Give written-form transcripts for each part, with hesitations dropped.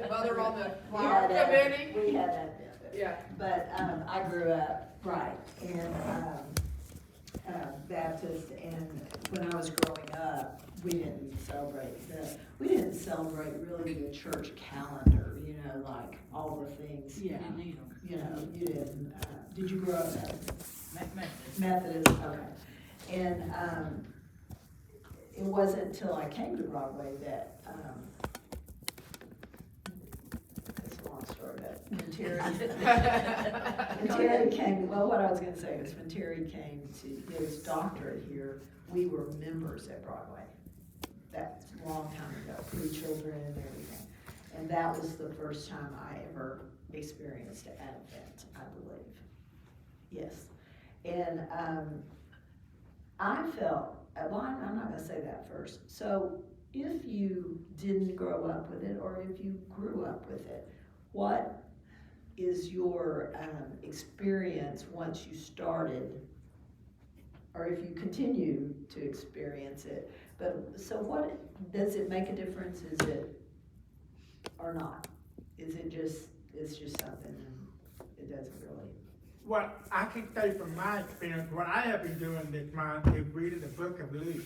mother on the We flower had committee. We had that. Yeah. But, I grew up, right, in, Baptist, and when I was growing up, we didn't celebrate really the church calendar, you know, like all the things. Yeah. You didn't need them. You know, you didn't, did you grow up Methodist. Methodist? Okay. And, it wasn't until I came to Broadway that, it's a long story, but when Terry came, well, what I was gonna say is when Terry came to get his doctorate here, we were members at Broadway. That's a long time ago, 3 children and everything. And that was the first time I ever experienced Advent, I believe. Yes. And, I felt, well, I'm not gonna say that first. So if you didn't grow up with it, or if you grew up with it, what is your experience once you started, or if you continue to experience it? But, so what, does it make a difference, is it, or not? Is it just, it's just something and it doesn't really? Well, I can say from my experience, what I have been doing this month is reading the book of Luke.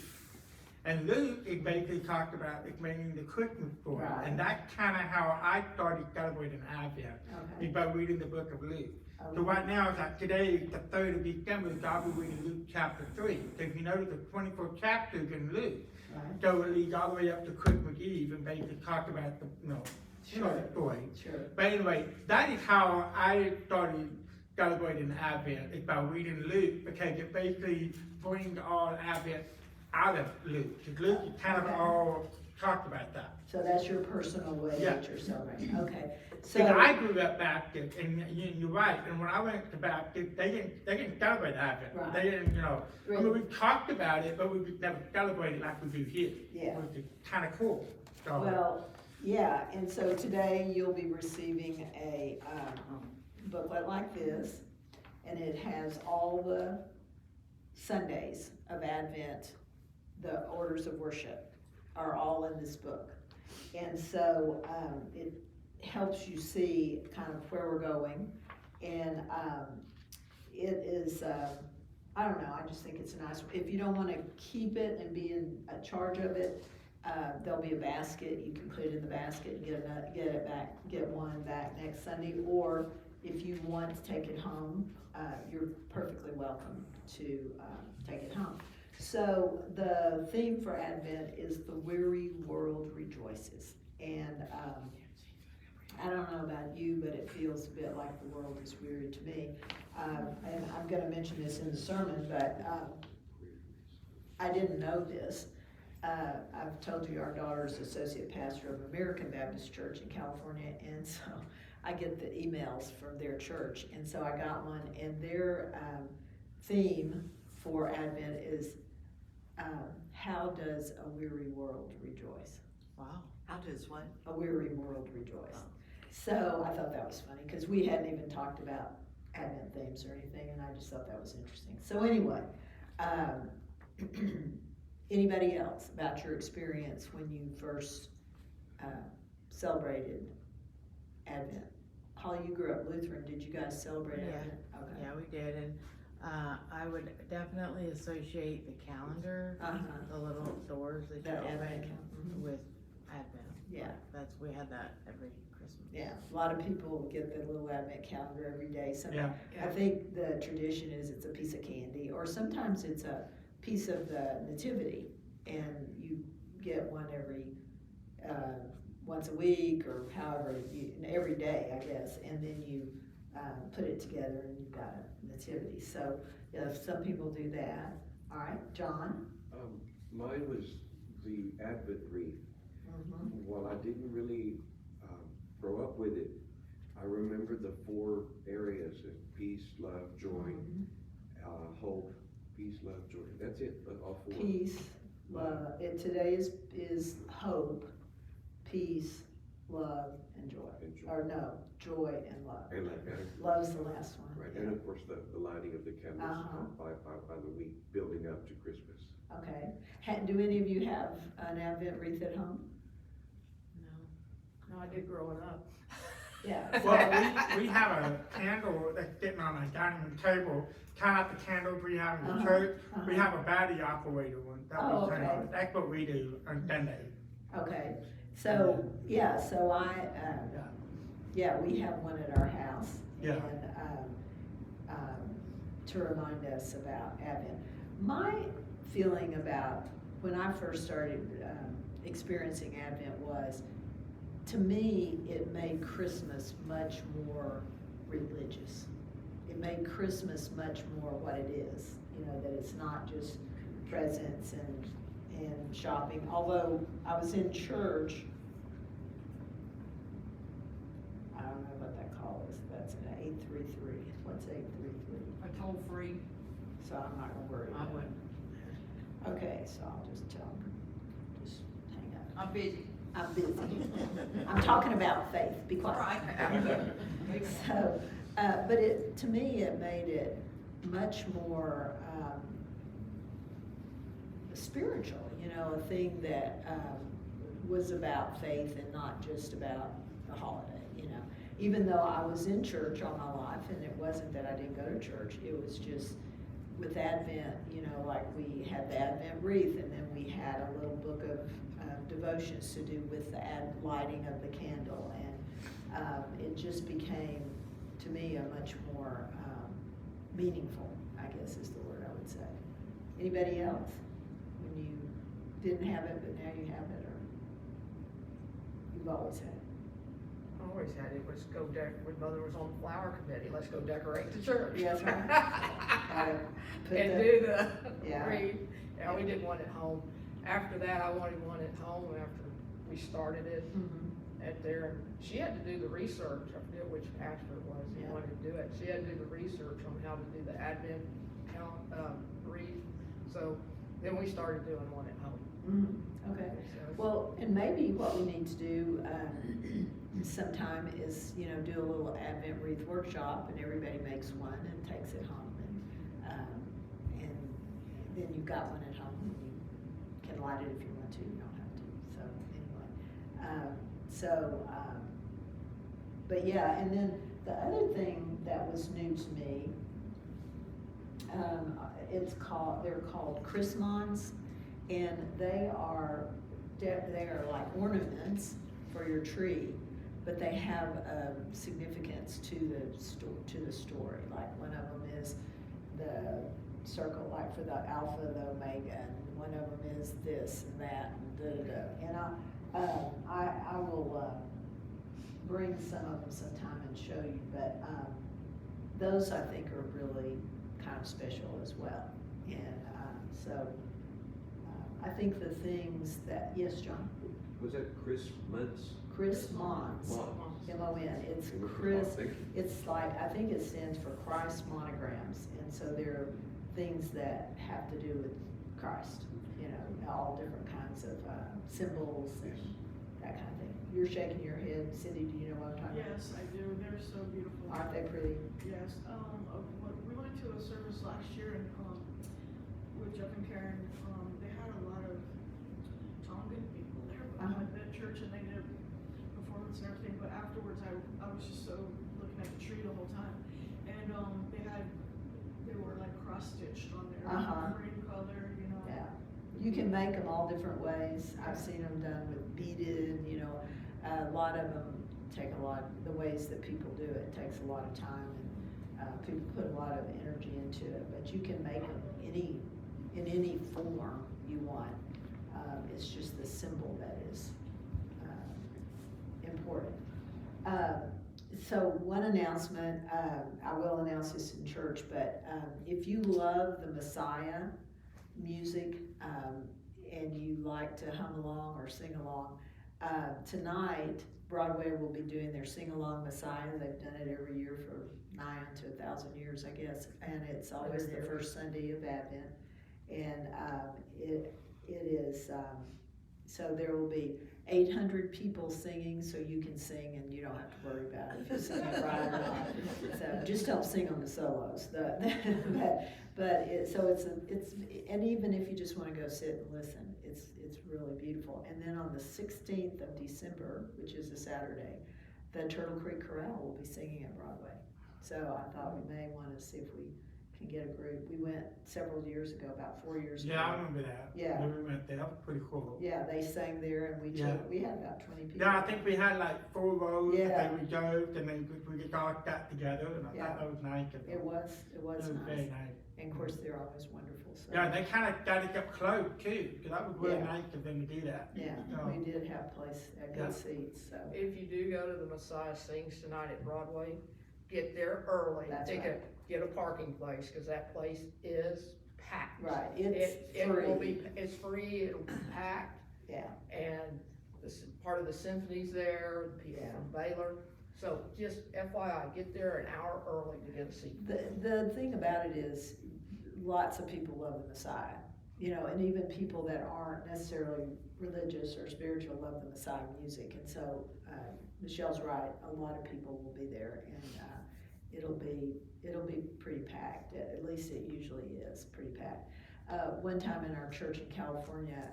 And Luke, it basically talked about explaining the Christmas story. Right. And that's kind of how I started celebrating Advent, Okay. is by reading the book of Luke. Okay. So right now, it's like today, the 3rd of December, so I'll be reading Luke chapter 3. Because you notice the 24 chapters in Luke. Right. So it leads all the way up to Christmas Eve and basically talk about the, short story. Sure. But anyway, that is how I started celebrating Advent, is by reading Luke, because it basically brings all Advent out of Luke. Because Luke is kind of Okay. all talked about that. So that's your personal way Yeah. that you're celebrating, okay. So, Because I grew up Baptist, and you're right, and when I went to Baptist, they didn't celebrate Advent. Right. They didn't, I mean, Really? we talked about it, but we would never celebrate it like we do here. Yeah. Which is kind of cool. So, well, yeah, and so today you'll be receiving a booklet like this, and it has all the Sundays of Advent, the orders of worship are all in this book. And so, it helps you see kind of where we're going, and, it is, I don't know, I just think it's a nice, if you don't wanna keep it and be in charge of it, there'll be a basket, you can put it in the basket and get one back next Sunday, or if you want to take it home, you're perfectly welcome to, take it home. So the theme for Advent is the weary world rejoices. And, I don't know about you, but it feels a bit like the world is weary to me. And I'm gonna mention this in the sermon, but, I didn't know this. I've told you our daughter's associate pastor of American Baptist Church in California, and so I get the emails from their church, and so I got one, and their theme for Advent is, how does a weary world rejoice? Wow. How does what? A weary world rejoice. So I thought that was funny, because we hadn't even talked about Advent themes or anything, and I just thought that was interesting. So anyway, anybody else about your experience when you first celebrated Advent? Holly, you grew up Lutheran. Did you guys celebrate Advent? Okay. Yeah, we did, and I would definitely associate the calendar, the little doors that That you Advent open calendar. with Advent. Yeah. We had that every Christmas. Yeah, a lot of people get the little Advent calendar every day. Yeah. I think the tradition is it's a piece of candy, or sometimes it's a piece of the nativity, and you get one every, once a week, or however, every day, I guess, and then you put it together and you've got a nativity. So, yeah, some people do that. All right, John? Mine was the Advent wreath. While I didn't really grow up with it, I remember the 4 areas of peace, love, joy, hope, peace, love, joy. That's it, all 4. Peace, love, today is hope, peace, love, and joy. Or no, joy and love. And like that. Love's the last one. Right, Yeah. and of course the lighting of the candles by the week building up to Christmas. Okay, do any of you have an Advent wreath at home? No, No, I did growing up. Yeah. Well, we have a candle that's sitting on a dining room table, kind of like the candles we have in the Uh-huh, church. We uh-huh. have a battery operated one that Oh, we turn okay. on. That's what we do on Sunday. Okay, so, yeah, so yeah, we have one at our house. Yeah. And, to remind us about Advent. My feeling about when I first started, experiencing Advent was, to me, it made Christmas much more religious. It made Christmas much more what it is, you know, that it's not just presents and shopping. Although I was in church, I don't know what that call is, that's an 833, what's 833? A toll free. So I'm not gonna worry I about it. wouldn't. Okay, so I'll just tell them, just hang up. I'm busy. I'm busy. I'm talking about faith, be quiet. Right. So, but to me, it made it much more, spiritual, you know, a thing that, was about faith and not just about the holiday, you know. Even though I was in church all my life, and it wasn't that I didn't go to church, it was just with Advent, you know, like we had the Advent wreath, and then we had a little book of devotions to do with the lighting of the candle, and it just became, to me, a much more meaningful, I guess is the word I would say. Anybody else? When you didn't have it, but now you have it, or you've always had it? I always had it, let's go when mother was on the flower committee, let's go decorate the church. Yes, right. Put And the- do the Yeah. wreath. Yeah, we did one at home. After that, I wanted one at home after we started it Mhm. at there. She had to do the research, I forget which pastor it was Yeah. who wanted to do it. She had to do the research on how to do the advent wreath. So then we started doing one at home. Mhm. Okay. So- Well, and maybe what we need to do sometime is, you know, do a little Advent wreath workshop, and everybody makes one and takes it home, and then you've got one at home, and you can light it if you want to, you don't have to, so anyway. But yeah, and then the other thing that was new to me, they're called Chrismons, and they are like ornaments for your tree, but they have significance to the story. Like one of them is the circle, like for the Alpha, the Omega, and one of them is this and that, and da-da-da. And I will bring some of them sometime and show you, but those I think are really kind of special as well. And so I think the things that, yes, John? Was that Christmas? Chrismons, M-O-N, it's Chris, it's like, I think it stands for Christ monograms, and so they're things that have to do with Christ, you know, all different kinds of symbols and that kind of thing. You're shaking your head, Cindy, do you know what I'm talking about? Yes, I do. They're so beautiful. Aren't they pretty? Yes. We went to a service last year and with Jeff and Karen. They had a lot of Tongan people there at that church, and they did a performance and everything. But afterwards, I was just so looking at the tree the whole time, and they were like cross stitched on there, green color, you know. Yeah. You can make them all different ways. I've seen them done with beaded, you know. A lot of them take the ways that people do it takes a lot of time, and people put a lot of energy into it, but you can make them in any form you want. It's just the symbol that is important. So one announcement, I will announce this in church, but if you love the Messiah music, and you like to hum along or sing along, tonight Broadway will be doing their Sing Along Messiah. They've done it every year for 900 to 1,000 years, I guess, and it's always the first Sunday of Advent, and it is, so there will be 800 people singing, so you can sing and you don't have to worry about if you sing it right or not. So just don't sing on the solos. But and even if you just wanna go sit and listen, it's really beautiful. And then on the 16th of December, which is a Saturday, the Turtle Creek Chorale will be singing at Broadway. So I thought we may wanna see if we can get a group. We went several years ago, about 4 years ago. Yeah, I remember that. Yeah. We went there, that was pretty cool. Yeah, they sang there and we had about 20 people. Yeah, I think we had like 4 rows, Yeah. and then we joked, and then we all got together, and I Yeah. thought that was nice. And It was very nice. nice. And of course, they're always wonderful, so. Yeah, they kinda got it up close too, cause that was really Yeah. nice of them to do that. Yeah, So, we did have Yeah. good seats, so. If you do go to the Messiah Sings tonight at Broadway, get there early. That's Take right. get a parking place, cause that place is packed. Right, it's It will free. be, it's free, it'll be packed, Yeah, and part of the symphony's there, the people Yeah. from Baylor. So just FYI, get there an hour early to get a seat. the thing about it is, lots of people love the Messiah, and even people that aren't necessarily religious or spiritual love the Messiah music, and so, Michelle's right, a lot of people will be there, and, it'll be pretty packed, at least it usually is, pretty packed. One time in our church in California,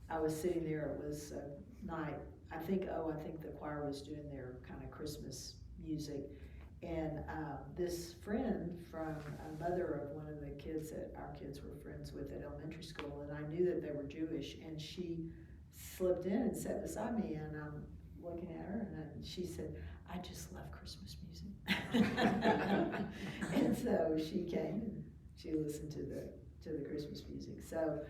I was sitting there, it was a night, I think the choir was doing their kind of Christmas music, and this friend from a mother of one of the kids that our kids were friends with at elementary school, and I knew that they were Jewish, and she slipped in and sat beside me, and I'm looking at her, and she said, "I just love Christmas music." And so she came and she listened to the Christmas music. So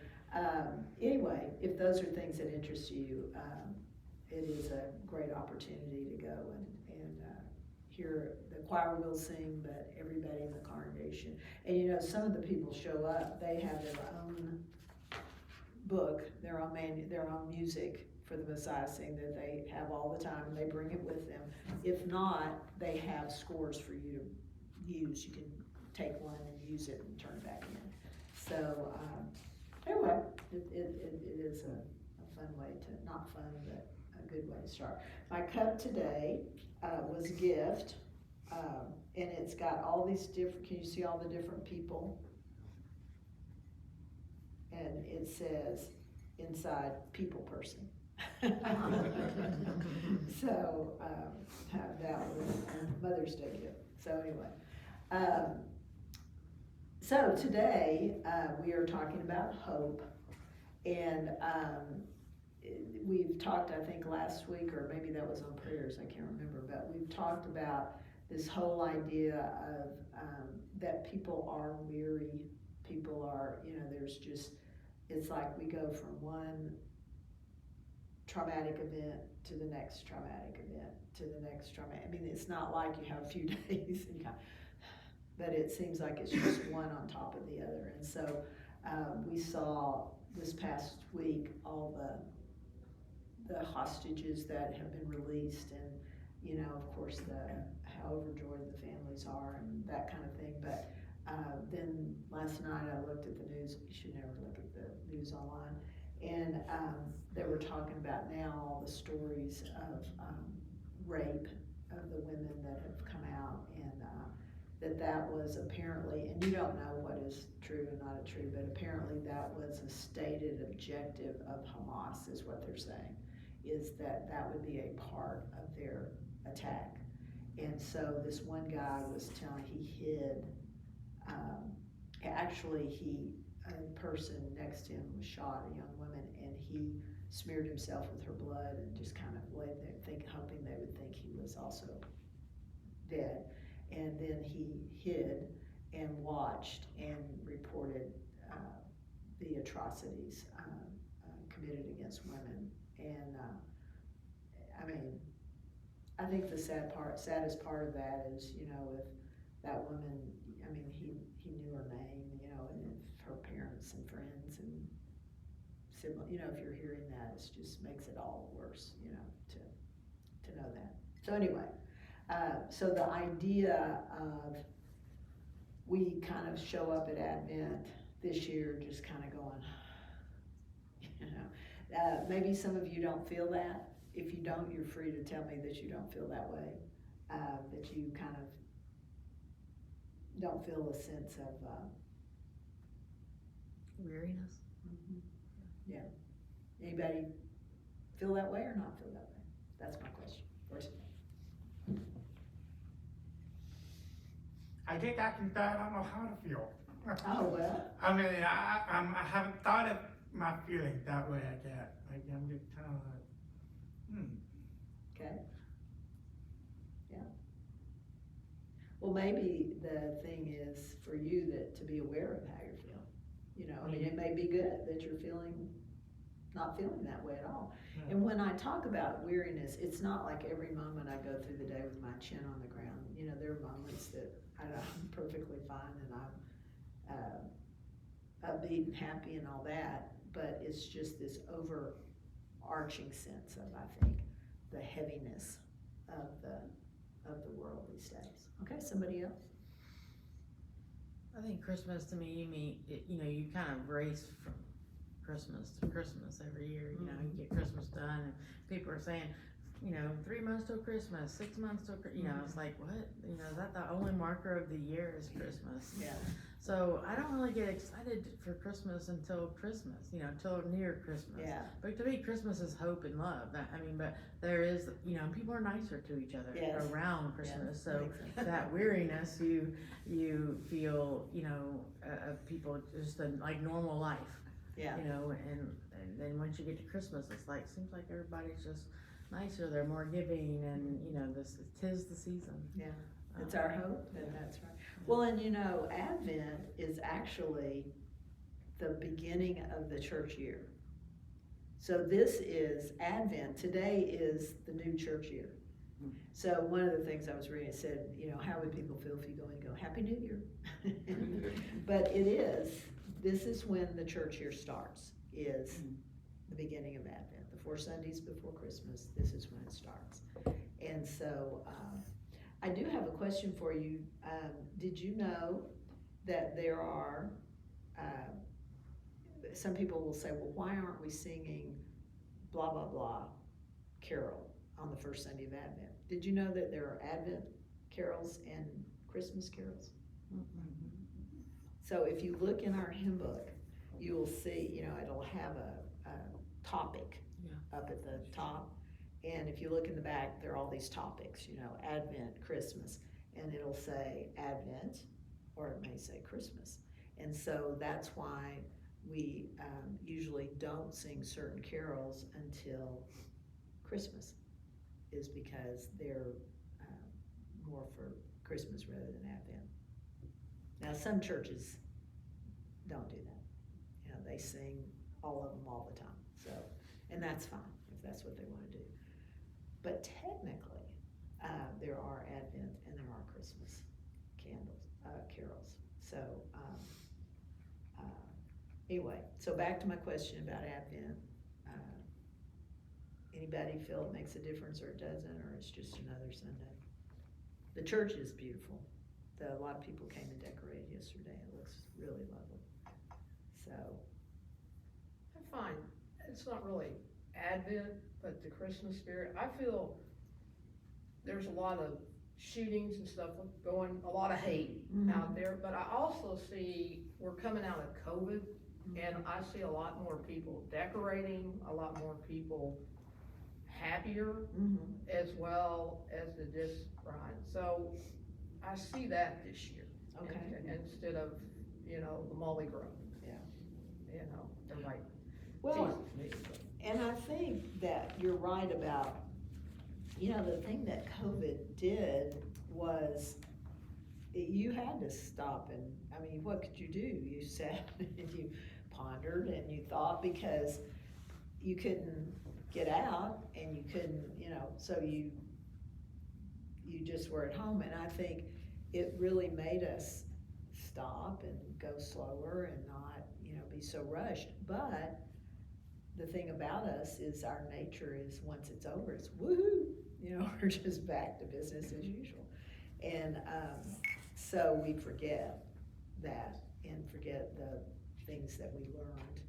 anyway, if those are things that interest you, it is a great opportunity to go and hear. The choir will sing, but everybody in the congregation. And some of the people show up, they have their own book, their own music for the Messiah Sing that they have all the time, and they bring it with them. If not, they have scores for you to use. You can take one and use it and turn it back in. So anyway, it is a fun way to, not fun, but a good way to start. My cup today was a gift, and it's got all these different, can you see all the different people? And it says inside, people person. So that was a Mother's Day gift. So anyway, so today we are talking about hope, and we've talked, I think last week, or maybe that was on prayers, I can't remember, but we've talked about this whole idea of that people are weary, people are, there's just, it's like we go from one traumatic event to the next traumatic event to the next traumatic. I mean, it's not like you have a few days, but it seems like it's just one on top of the other. And so we saw this past week all the hostages that have been released, and of course how overjoyed the families are and that kind of thing. But then last night I looked at the news. You should never look at the news online. And they were talking about now all the stories of rape of the women that have come out, and that was apparently, and you don't know what is true and not true, but apparently that was a stated objective of Hamas, is what they're saying, is that would be a part of their attack. And so this one guy was telling, he hid, a person next to him was shot, a young woman, and he smeared himself with her blood and just kind of laid there hoping they would think he was also dead. And then he hid and watched and reported the atrocities committed against women. And I mean, I think the saddest part of that is, if that woman, I mean, he knew her name, and her parents and friends and siblings, if you're hearing that, it just makes it all worse, to know that. So anyway, so the idea of, we kind of show up at Advent this year just kind of going, maybe some of you don't feel that. If you don't, you're free to tell me that you don't feel that way, that you kind of don't feel a sense of, Weariness? yeah. Anybody feel that way or not feel that way? That's my question for today. I think I can say I don't know how to feel. Oh, well, I mean, I haven't thought of my feelings that way, I guess. Like, I'm just kind of like, okay. Yeah. Well, maybe the thing is for you that to be aware of how you're feeling. You know, I mean, it may be good that you're not feeling that way at all. Yeah. And when I talk about weariness, it's not like every moment I go through the day with my chin on the ground. You know, there are moments that I'm perfectly fine and I'm upbeat and happy and all that, but it's just this overarching sense of, I think, the heaviness of the world these days. Okay, somebody else? I think Christmas to me, you kind of race from Christmas to Christmas every year, you get Christmas done, and people are saying, 3 months till Christmas, 6 months till, it's like, what? Is that the only marker of the year is Christmas? Yeah. So I don't really get excited for Christmas until Christmas, till near Christmas. Yeah. But to me, Christmas is hope and love. But there is, people are nicer to each other Yes. around Christmas. Yes, So makes sense. that weariness, you feel, of people just like normal life. Yeah. And then once you get to Christmas, it's like, seems like everybody's just nicer, they're more giving, and, tis the season. Yeah. It's our hope, and that's right. Well, and Advent is actually the beginning of the church year. So this is Advent, today is the new church year. So one of the things I was reading, it said, how would people feel if you go and go, Happy New Year? But this is when the church year starts, is the beginning of Advent. The 4 Sundays before Christmas, this is when it starts. And so, I do have a question for you. Did you know that there are, some people will say, well, why aren't we singing blah, blah, blah carol on the first Sunday of Advent? Did you know that there are Advent carols and Christmas carols? So if you look in our hymn book, you will see, it'll have a topic up at the top. And if you look in the back, there are all these topics, Advent, Christmas, and it'll say Advent, or it may say Christmas. And so that's why we usually don't sing certain carols until Christmas, is because they're more for Christmas rather than Advent. Now, some churches don't do that. They sing all of them all the time. So, and that's fine if that's what they want to do. But technically, there are Advent and there are Christmas carols. So, anyway, so back to my question about Advent. Anybody feel it makes a difference or it doesn't, or it's just another Sunday? The church is beautiful. A lot of people came and decorated yesterday. It looks really lovely. So, I find it's not really Advent, but the Christmas spirit. I feel there's a lot of shootings and stuff going, a lot of hate out there, but I also see we're coming out of COVID, and I see a lot more people decorating, a lot more people happier, as well as the just right. So I see that this year. Okay. Instead of, the Molly Grove. Yeah. Everybody. Well, Jesus, and I think that you're right about, the thing that COVID did was you had to stop, and what could you do? You sat and you pondered and you thought, because you couldn't get out and you couldn't, so you just were at home. And I think it really made us stop and go slower and not, be so rushed. But the thing about us is our nature is, once it's over, it's woohoo, we're just back to business as usual. And so we forget that and forget the things that we learned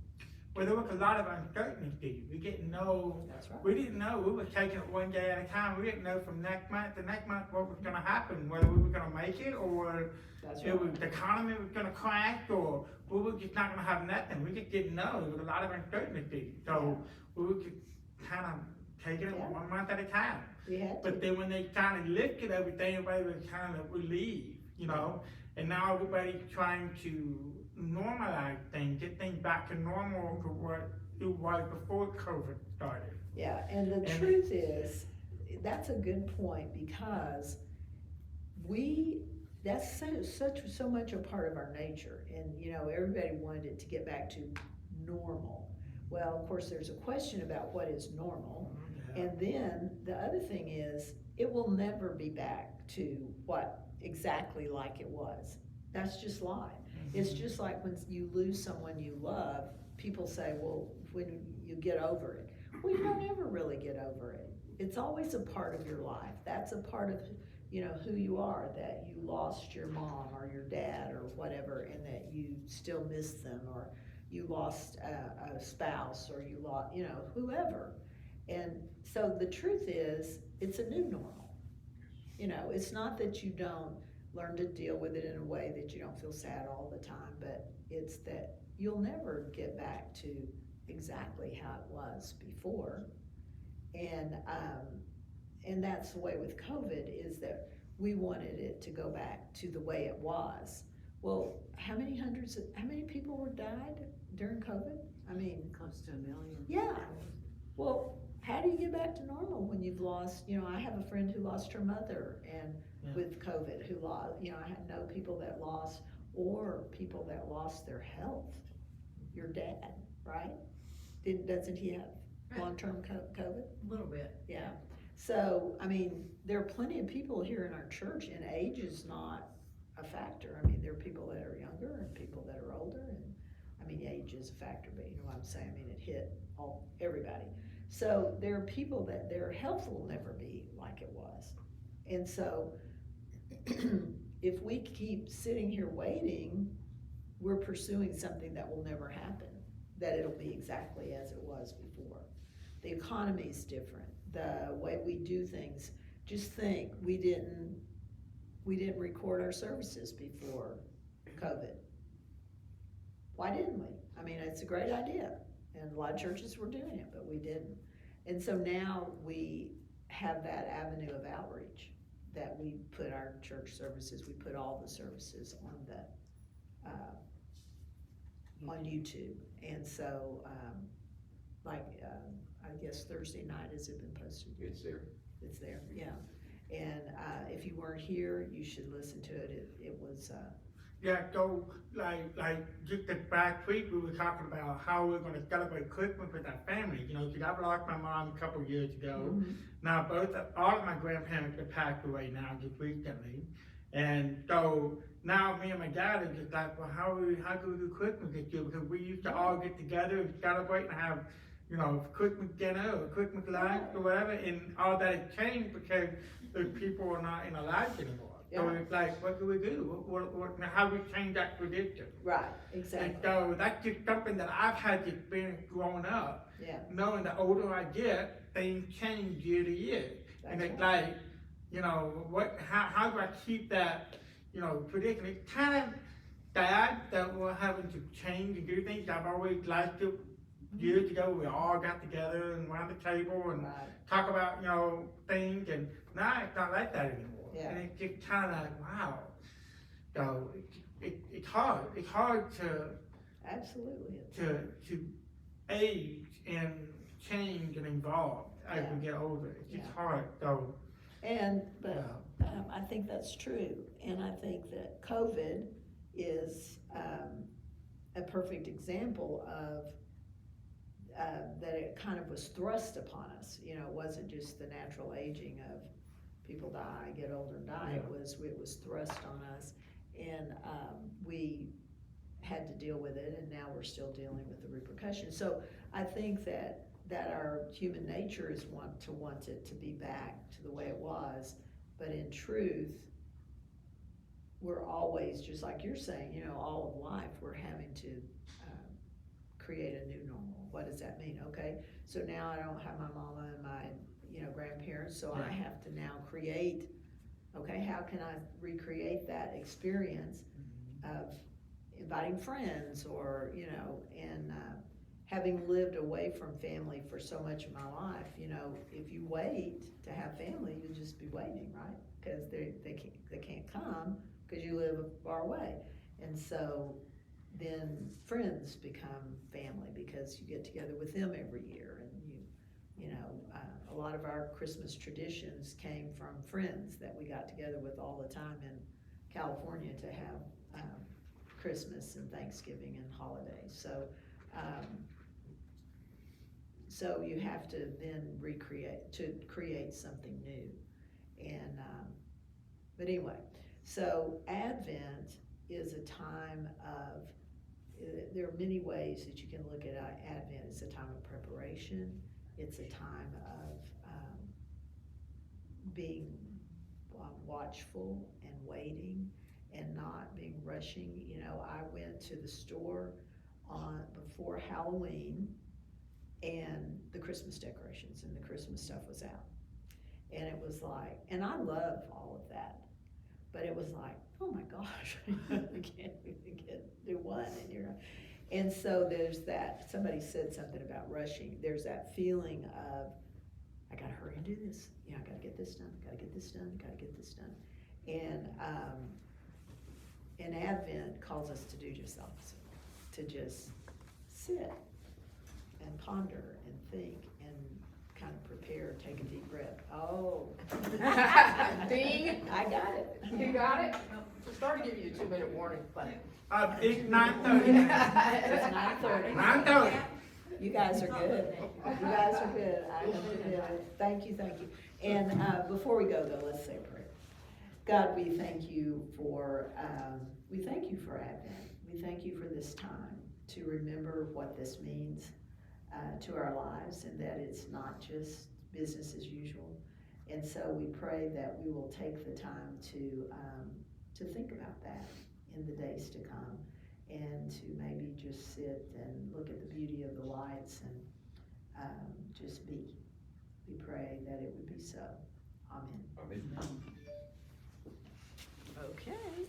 well, there was a lot of uncertainty. We didn't know, That's right. we didn't know, we were taking it one day at a time. We didn't know from next month to next month what was gonna happen, whether we were gonna make it, or That's it was, right. the economy was gonna crash, or we were just not gonna have nothing. We just didn't know. There was a lot of uncertainty. So we were just kind of taking it Yeah. 1 month at a time. We had to. But then when they kind of lifted everything, everybody was kind of relieved, you know? And now everybody's trying to normalize things, get things back to normal to what it was before COVID started. Yeah, and the And- truth is, that's a good point, because that's so much a part of our nature, and, you know, everybody wanted it to get back to normal. Well, of course, there's a question about what is normal, and then the other thing is, it will never be back to what exactly like it was. That's just life. It's just like when you lose someone you love, people say, well, when you get over it. Well, you don't ever really get over it. It's always a part of your life. That's a part of, you know, who you are, that you lost your mom or your dad or whatever, and that you still miss them, or you lost a spouse, or you lost, you know, whoever. And so the truth is, it's a new normal. You know, it's not that you don't learn to deal with it in a way that you don't feel sad all the time, but it's that you'll never get back to exactly how it was before. And that's the way with COVID, is that we wanted it to go back to the way it was. Well, how many people were died during COVID? I mean, Close to 1 million. yeah. Well, how do you get back to normal when you've lost, you know, I have a friend who lost her mother, and Yeah. with COVID, who lost, you know, I know people that lost, or people that lost their health. Your dad, right? Doesn't he have long-term COVID? A little bit. Yeah. So, I mean, there are plenty of people here in our church, and age is not a factor. I mean, there are people that are younger and people that are older, and, I mean, age is a factor, but you know what I'm saying? I mean, it hit everybody. So there are people that their health will never be like it was. And so if we keep sitting here waiting, we're pursuing something that will never happen, that it'll be exactly as it was before. The economy's different, the way we do things. Just think, we didn't record our services before COVID. Why didn't we? I mean, it's a great idea, and a lot of churches were doing it, but we didn't. And so now we have that avenue of outreach, that we put our church services, we put all the services on on YouTube. And so, I guess Thursday night, has it been posted? It's there. It's there, yeah. And if you weren't here, you should listen to it. It was, Yeah, so like just the last week we were talking about how we're gonna celebrate Christmas with our family. You know, 'cause I've lost my mom a couple years ago. Mhm. Now all of my grandparents have passed away now just recently, and so now me and my dad are just like, well, how can we do Christmas this year? Because we used to all get together and celebrate and have, you know, Christmas dinner or Christmas lunch or whatever, and all that has changed because the people are not in our lives anymore. So Yeah. it's like, what do we do? How do we change that tradition? right, And exactly, so that's just something that I've had to experience growing up, yeah. knowing the older I get, things change year to year. And That's it's right. like, you know, how do I keep that, you know, tradition? It's kind of sad that we're having to change and do things. I've always liked it. Years ago, we all got together and around the table and Right. talk about, you know, things, and now it's not like that anymore. Yeah. And it's just kind of like, wow. So it's hard. It's hard to Absolutely. age and change and evolve as we get older. It's just Yeah. hard. So But I think that's true, and I think that COVID is a perfect example of that it kind of was thrust upon us. You know, it wasn't just the natural aging of people die, get older and die. It was thrust on us, and we had to deal with it, and now we're still dealing with the repercussions. So I think that our human nature is want it to be back to the way it was, but in truth, we're always, just like you're saying, you know, all of life, we're having to create a new normal. What does that mean? Okay, so now I don't have my mama and my, grandparents, so I have to now create, okay, how can I recreate that experience of inviting friends or, and having lived away from family for so much of my life, if you wait to have family, you'll just be waiting, right? Because they can't come because you live far away. And so then friends become family because you get together with them every year, and a lot of our Christmas traditions came from friends that we got together with all the time in California to have Christmas and Thanksgiving and holidays. So you have to then create something new. And, but anyway, so Advent is a time of, there are many ways that you can look at Advent. It's a time of preparation. It's a time of being watchful and waiting and not being rushing. I went to the store before Halloween, and the Christmas decorations and the Christmas stuff was out. And it was like, and I love all of that, but it was like, oh my gosh, you can't even do one, and so there's that, somebody said something about rushing. There's that feeling of, I gotta hurry and do this. I gotta get this done, gotta get this done, gotta get this done. And Advent calls us to do just the opposite, to just sit and ponder and think and kind of prepare, take a deep breath. Oh. Ding. I got it. You got it? We're starting to give you a 2-minute warning, but. It's 9:30 now. It's 9:30. 9:30. You guys are good. You guys are good. I hope you're good. Thank you. And before we go though, let's say a prayer. God, we thank you for Advent. We thank you for this time to remember what this means to our lives, and that it's not just business as usual. And so we pray that we will take the time to think about that in the days to come, and to maybe just sit and look at the beauty of the lights and just be. We pray that it would be so. Amen. Amen. Okay.